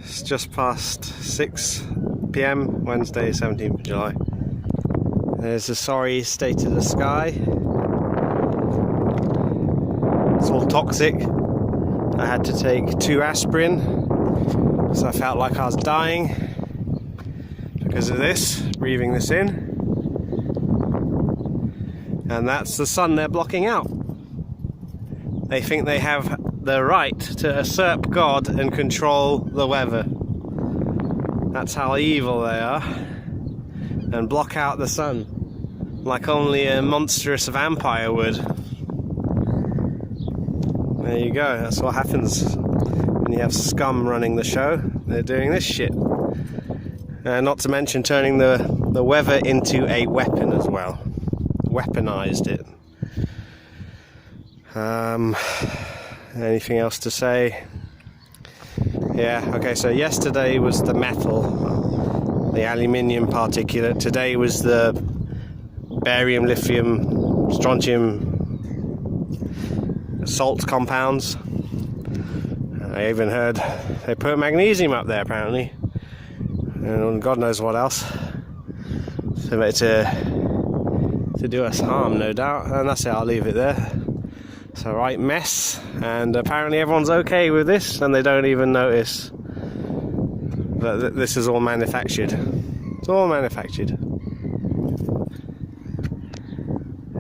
It's just past 6 PM, Wednesday, 17th of July. There's a sorry state of the sky. It's all toxic. I had to take 2 aspirin because I felt like I was dying because of this, breathing this in. And that's the sun they're blocking out. They think they have the right to usurp God and control the weather. That's how evil they are. And block out the sun like only a monstrous vampire would. There you go, that's what happens when you have scum running the show. They're doing this shit. Not to mention turning the weather into a weapon as well. Weaponized it. Anything else to say? Yeah, okay, so yesterday was the metal, the aluminium particulate. Today was the barium, lithium, strontium salt compounds. I even heard they put magnesium up there apparently, and God knows what else, to do us harm, no doubt. And that's it, I'll leave it there. It's a right mess, and apparently everyone's okay with this, and they don't even notice that this is all manufactured. It's all manufactured.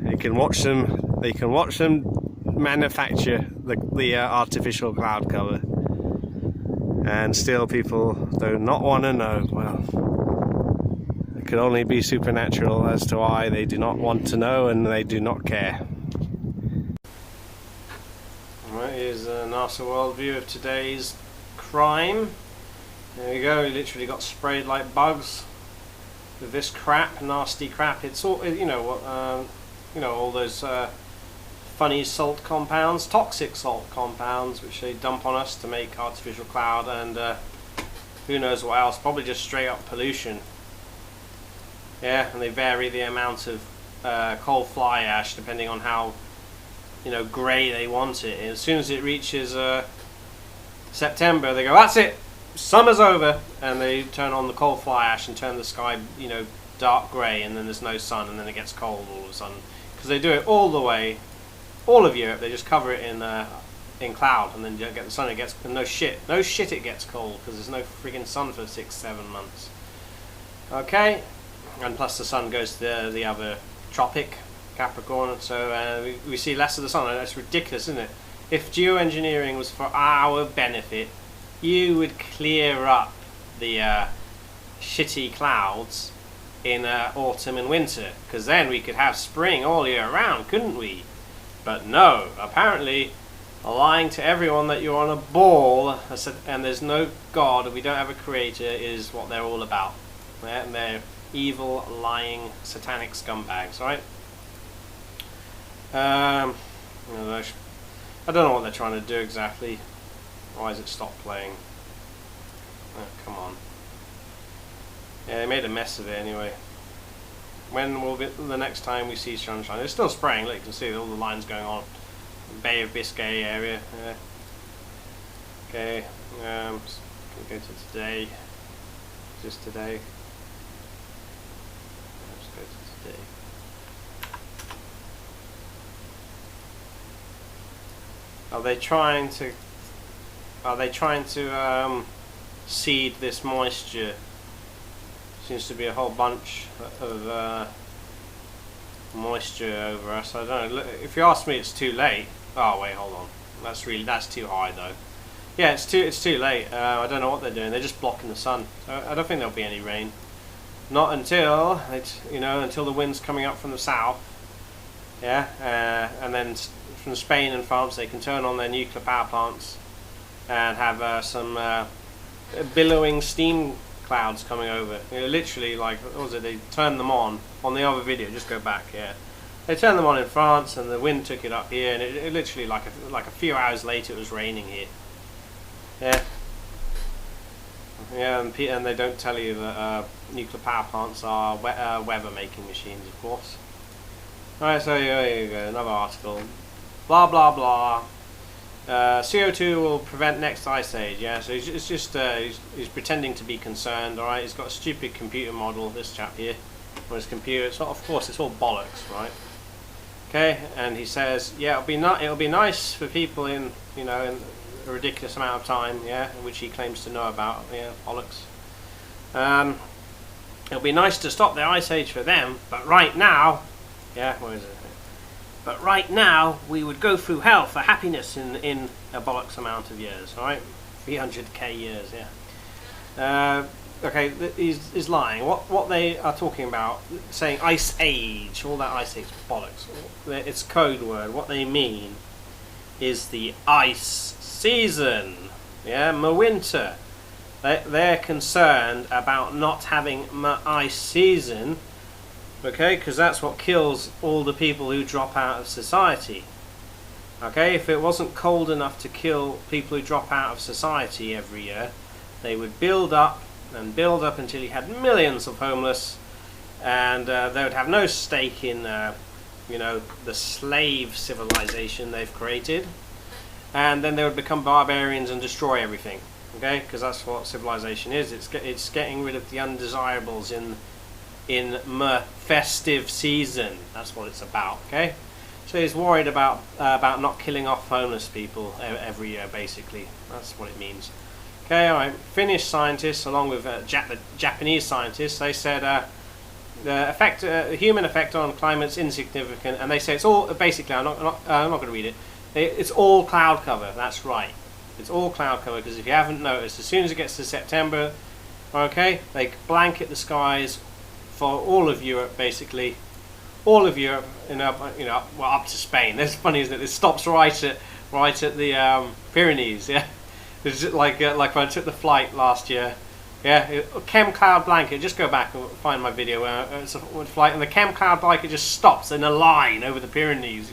You can watch them. They can watch them manufacture the artificial cloud cover, and still people do not want to know. Well, it can only be supernatural as to why they do not want to know, and they do not care. Right, here's a NASA world view of today's crime. There we go. We literally got sprayed like bugs with this crap, nasty crap. It's all, you know what, all those funny salt compounds, toxic salt compounds, which they dump on us to make artificial cloud, and who knows what else. Probably just straight up pollution. Yeah, and they vary the amount of coal fly ash depending on how grey they want it. And as soon as it reaches September, they go, that's it, summer's over, and they turn on the coal fly ash and turn the sky dark grey, and then there's no sun, and then it gets cold all of a sudden, because they do it all the way, all of Europe. They just cover it in cloud, and then you don't get the sun. It gets no shit it gets cold, because there's no friggin' sun for 6-7 months. Okay, and plus the sun goes to the other tropic, Capricorn, so we see less of the sun. That's ridiculous, isn't it? If geoengineering was for our benefit, you would clear up the shitty clouds in autumn and winter, because then we could have spring all year round, couldn't we? But no, apparently lying to everyone that you're on a ball and there's no God and we don't have a creator is what they're all about. And they're evil, lying, satanic scumbags, right? I don't know what they're trying to do exactly. Why has it stopped playing? Oh, come on. Yeah, they made a mess of it anyway. When will be the next time we see sunshine? It's still spraying. Look, you can see all the lines going on. Bay of Biscay area. Yeah. Okay. Can we go to today? Just today. Let's go to today. Are they trying to seed this moisture? Seems to be a whole bunch of moisture over us. I don't know. If you ask me, it's too late. Oh wait, hold on. That's too high though. Yeah, it's too late. I don't know what they're doing. They're just blocking the sun. I don't think there'll be any rain. Not until until the wind's coming up from the south. Yeah, and then from Spain and France, they can turn on their nuclear power plants and have some billowing steam clouds coming over. Literally, like, what was it? They turned them on the other video. Just go back. Yeah, they turned them on in France, and the wind took it up here, and it literally like a few hours later, it was raining here. Yeah. Yeah, and they don't tell you that nuclear power plants are weather-making machines, of course. Alright, so here you go, another article. Blah, blah, blah. CO2 will prevent next ice age. Yeah, so it's just he's pretending to be concerned. All right, he's got a stupid computer model. This chap here, on his computer. It's not, of course, it's all bollocks, right? Okay, and he says, yeah, it'll be nice for people in in a ridiculous amount of time. Yeah, which he claims to know about. Yeah, bollocks. It'll be nice to stop the ice age for them, but right now, yeah, what is it? But right now, we would go through hell for happiness in a bollocks amount of years, alright? 300k years, yeah. Okay, he's lying. What they are talking about, saying ice age, all that ice age bollocks, it's code word. What they mean is the ice season, yeah, winter. They're concerned about not having ice season, okay, because that's what kills all the people who drop out of society. Okay, if it wasn't cold enough to kill people who drop out of society every year, they would build up and build up until you had millions of homeless, and they would have no stake in, the slave civilization they've created, and then they would become barbarians and destroy everything. Okay, because that's what civilization is. It's getting rid of the undesirables in festive season. That's what it's about. Okay, so he's worried about not killing off homeless people every year. Basically, that's what it means. Okay, all right. Finnish scientists, along with the Japanese scientists, they said the human effect on climate's insignificant, and they say it's all basically. I'm not going to read it. It's all cloud cover. That's right. It's all cloud cover, because if you haven't noticed, as soon as it gets to September, okay, they blanket the skies for all of Europe, basically. All of Europe, up to Spain. That's funny, isn't it? It stops right at the Pyrenees. Yeah, it's just like when I took the flight last year. Yeah, chem cloud blanket. Just go back and find my video where it's a flight, and the chem cloud blanket just stops in a line over the Pyrenees.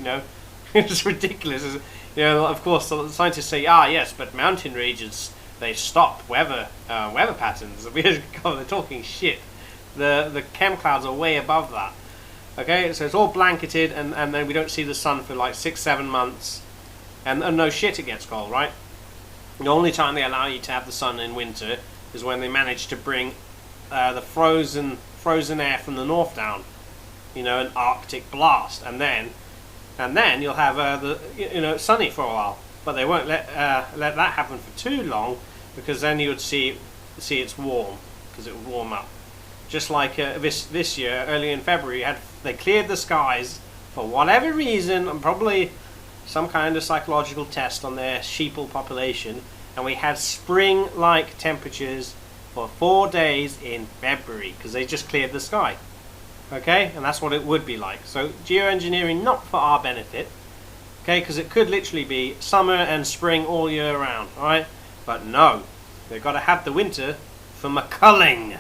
It's ridiculous. Of course, the scientists say, yes, but mountain ranges, they stop weather patterns. They're talking shit. The chem clouds are way above that. Okay, so it's all blanketed, and then we don't see the sun for like 6-7 months, and no shit, it gets cold, right? The only time they allow you to have the sun in winter is when they manage to bring the frozen air from the north down, an Arctic blast, and then you'll have sunny for a while, but they won't let that happen for too long, because then you would see it's warm, because it would warm up. Just like this year, early in February, they cleared the skies for whatever reason, and probably some kind of psychological test on their sheeple population, and we had spring-like temperatures for 4 days in February, because they just cleared the sky. Okay, and that's what it would be like. So geoengineering, not for our benefit, okay, because it could literally be summer and spring all year round, all right? But no, they've got to have the winter for McCulling.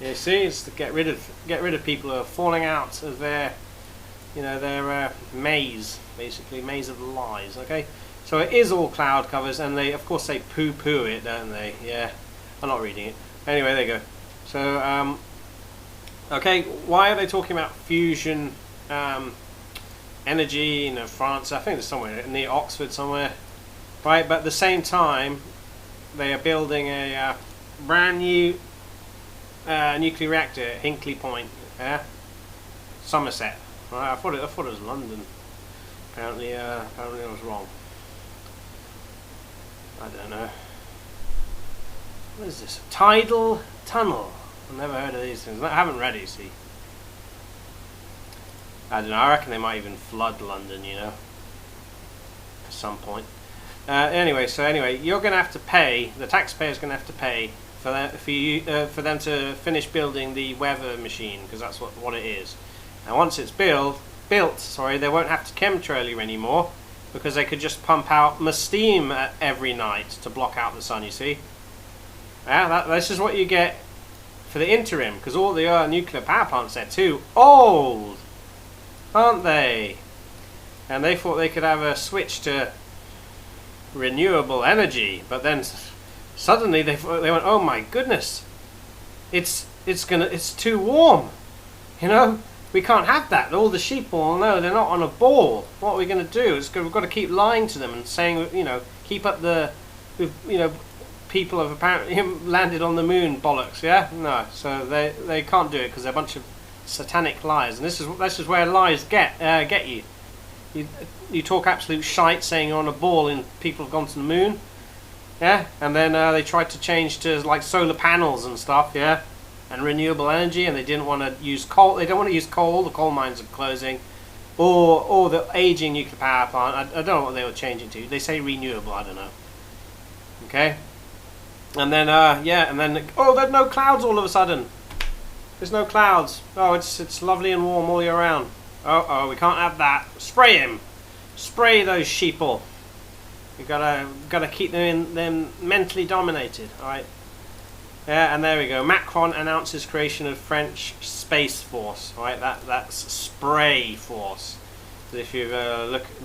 You see, it's to get rid of people who are falling out of their maze, basically maze of lies. Okay, so it is all cloud covers, and they poo-poo it, don't they? Yeah, I'm not reading it. Anyway, there you go. So okay, why are they talking about fusion energy in France? I think it's somewhere near Oxford somewhere, right? But at the same time, they are building a brand new nuclear reactor at Hinkley Point, Somerset. Right? I thought it was London. Apparently I was wrong. I don't know. What is this? Tidal tunnel. I've never heard of these things. I haven't read it, see. I don't know, I reckon they might even flood London, at some point. Anyway, you're going to have to pay, the taxpayer's going to have to pay for them to finish building the weather machine, because that's what it is. And once it's built, they won't have to chemtrail you anymore, because they could just pump out steam every night to block out the sun, you see. Yeah, this is what you get for the interim, because all the nuclear power plants, they're too old, aren't they? And they thought they could have a switch to renewable energy, but then suddenly they went, oh my goodness, it's too warm, we can't have that. All the sheep all no, they're not on a ball. What are we going to do? We've got to keep lying to them and saying, you know, keep up the, you know, people have apparently landed on the moon bollocks. Yeah, no. So they can't do it because they're a bunch of satanic lies, and this is where lies get you. You talk absolute shite saying you're on a ball and people have gone to the moon. Yeah, and then they tried to change to like solar panels and stuff. Yeah. And renewable energy, and they didn't want to use coal. They don't want to use coal. The coal mines are closing, or the aging nuclear power plant. I don't know what they were changing to. They say renewable. I don't know. Okay, and then and then there's no clouds all of a sudden. There's no clouds. Oh, it's lovely and warm all year round. Oh, we can't have that. Spray him. Spray those sheeple. You gotta keep them mentally dominated. All right. Yeah, and there we go. Macron announces creation of French Space Force. Right, that's Spray Force. If you've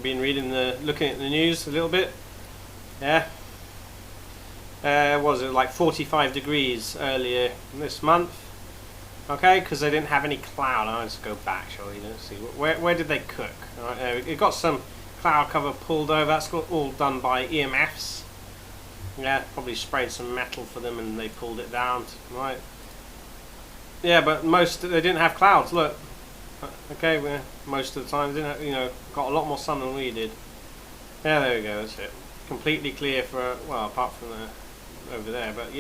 been looking at the news a little bit, yeah. Was it like 45 degrees earlier this month? Okay, because they didn't have any cloud. I'll just go back, shall we? Let's see. Where did they cook? Right, it got some cloud cover pulled over. That's all done by EMFs. Yeah, probably sprayed some metal for them and they pulled it down. Right. Yeah, but they didn't have clouds. Look. Okay, most of the time didn't have, got a lot more sun than we did. Yeah, there we go. That's it. Completely clear for apart from over there, but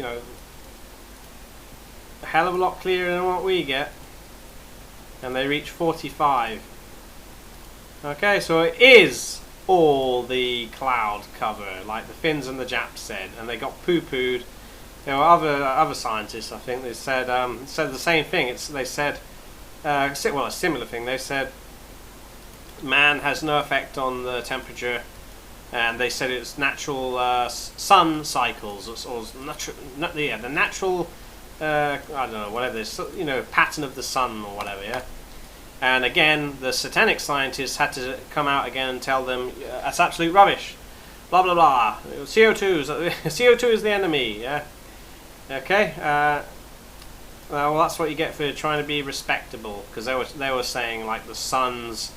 a hell of a lot clearer than what we get. And they reach 45. Okay, so it is all the cloud cover, like the Finns and the Japs said, and they got poo-pooed. There were other scientists, I think, they said the same thing. They said a similar thing. They said man has no effect on the temperature, and they said it's natural sun cycles, or the natural I don't know, whatever this, pattern of the sun or whatever. Yeah. And again, the satanic scientists had to come out again and tell them that's absolute rubbish. Blah blah blah. CO2 is the enemy. Yeah. Okay. Well, that's what you get for trying to be respectable, because they were saying like the sun's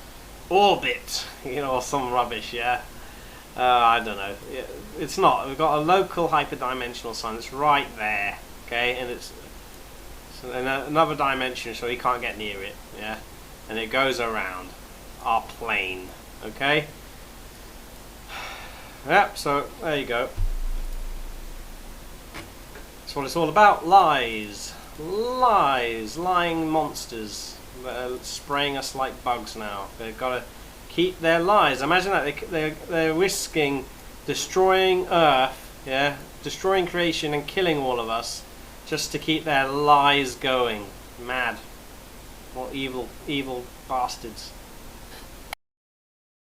orbit, or some rubbish. Yeah. I don't know. It's not. We've got a local hyperdimensional sun. It's right there. Okay, and it's in another dimension, so you can't get near it. Yeah. And it goes around our plane, okay? Yep, so there you go. That's what it's all about. Lies. Lying monsters that are spraying us like bugs now. They've got to keep their lies. Imagine that. They're risking destroying Earth, yeah? Destroying creation and killing all of us just to keep their lies going. Mad. What evil bastards.